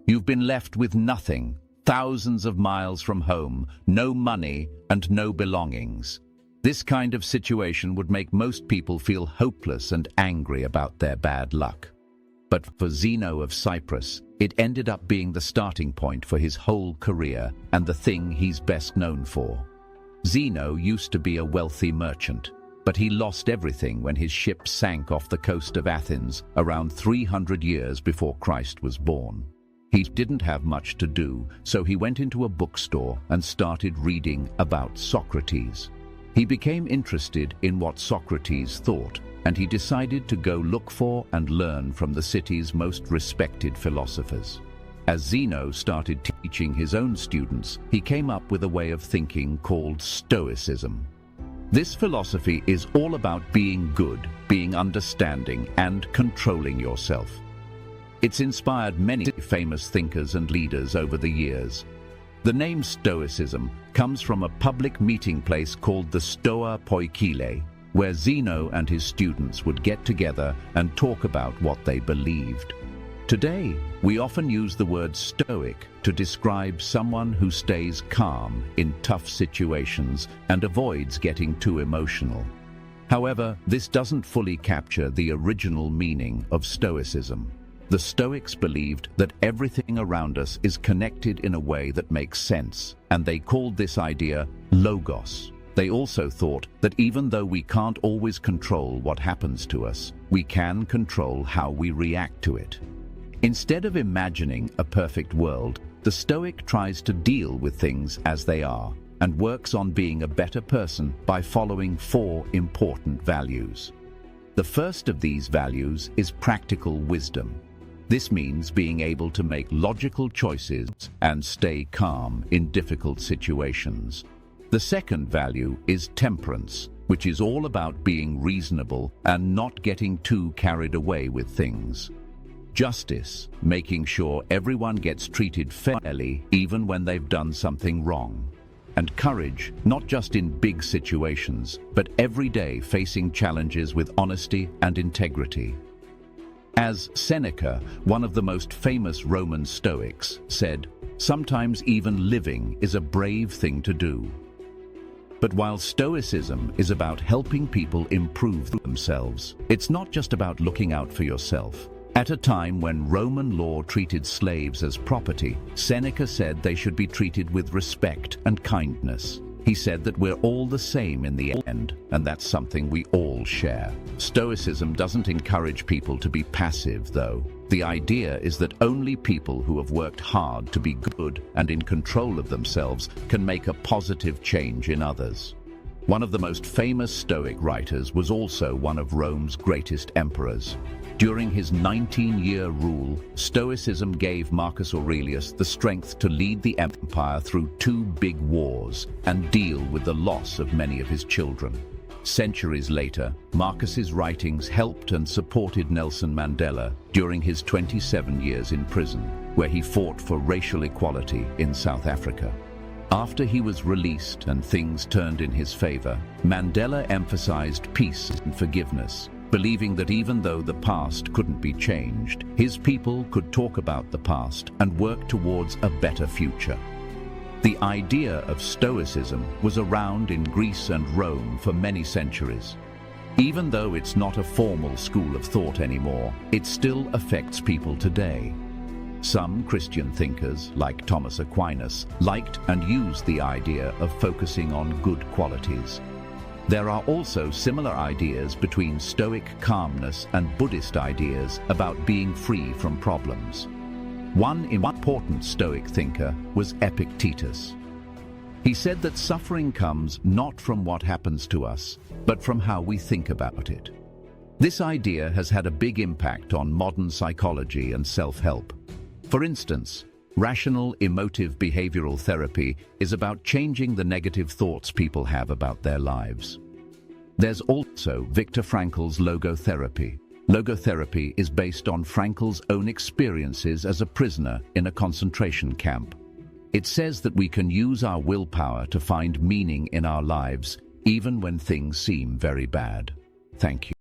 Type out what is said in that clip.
You've been left with nothing, thousands of miles from home, no money and no belongings. This kind of situation would make most people feel hopeless and angry about their bad luck. But for Zeno of Cyprus, it ended up being the starting point for his whole career and the thing he's best known for. Zeno used to be a wealthy merchant, but he lost everything when his ship sank off the coast of Athens around 300 years before Christ was born. He didn't have much to do, so he went into a bookstore and started reading about Socrates. He became interested in what Socrates thought, and he decided to go look for and learn from the city's most respected philosophers. As Zeno started teaching his own students, he came up with a way of thinking called Stoicism. This philosophy is all about being good, being understanding, and controlling yourself. It's inspired many famous thinkers and leaders over the years. The name Stoicism comes from a public meeting place called the Stoa Poikile, where Zeno and his students would get together and talk about what they believed. Today, we often use the word Stoic to describe someone who stays calm in tough situations and avoids getting too emotional. However, this doesn't fully capture the original meaning of Stoicism. The Stoics believed that everything around us is connected in a way that makes sense, and they called this idea logos. They also thought that even though we can't always control what happens to us, we can control how we react to it. Instead of imagining a perfect world, the Stoic tries to deal with things as they are and works on being a better person by following 4 important values. The first of these values is practical wisdom. This means being able to make logical choices and stay calm in difficult situations. The second value is temperance, which is all about being reasonable and not getting too carried away with things. Justice, making sure everyone gets treated fairly even when they've done something wrong. And courage, not just in big situations, but every day facing challenges with honesty and integrity. As Seneca, one of the most famous Roman Stoics, said, "Sometimes even living is a brave thing to do." But while Stoicism is about helping people improve themselves, it's not just about looking out for yourself. At a time when Roman law treated slaves as property, Seneca said they should be treated with respect and kindness. He said that we're all the same in the end, and that's something we all share. Stoicism doesn't encourage people to be passive, though. The idea is that only people who have worked hard to be good and in control of themselves can make a positive change in others. One of the most famous Stoic writers was also one of Rome's greatest emperors. During his 19-year rule, Stoicism gave Marcus Aurelius the strength to lead the empire through 2 big wars and deal with the loss of many of his children. Centuries later, Marcus's writings helped and supported Nelson Mandela during his 27 years in prison, where he fought for racial equality in South Africa. After he was released and things turned in his favor, Mandela emphasized peace and forgiveness, believing that even though the past couldn't be changed, his people could talk about the past and work towards a better future. The idea of Stoicism was around in Greece and Rome for many centuries. Even though it's not a formal school of thought anymore, it still affects people today. Some Christian thinkers, like Thomas Aquinas, liked and used the idea of focusing on good qualities. There are also similar ideas between Stoic calmness and Buddhist ideas about being free from problems. One important Stoic thinker was Epictetus. He said that suffering comes not from what happens to us, but from how we think about it. This idea has had a big impact on modern psychology and self-help. For instance, rational emotive behavioral therapy is about changing the negative thoughts people have about their lives. There's also Viktor Frankl's logotherapy. Logotherapy is based on Frankl's own experiences as a prisoner in a concentration camp. It says that we can use our willpower to find meaning in our lives, even when things seem very bad. Thank you.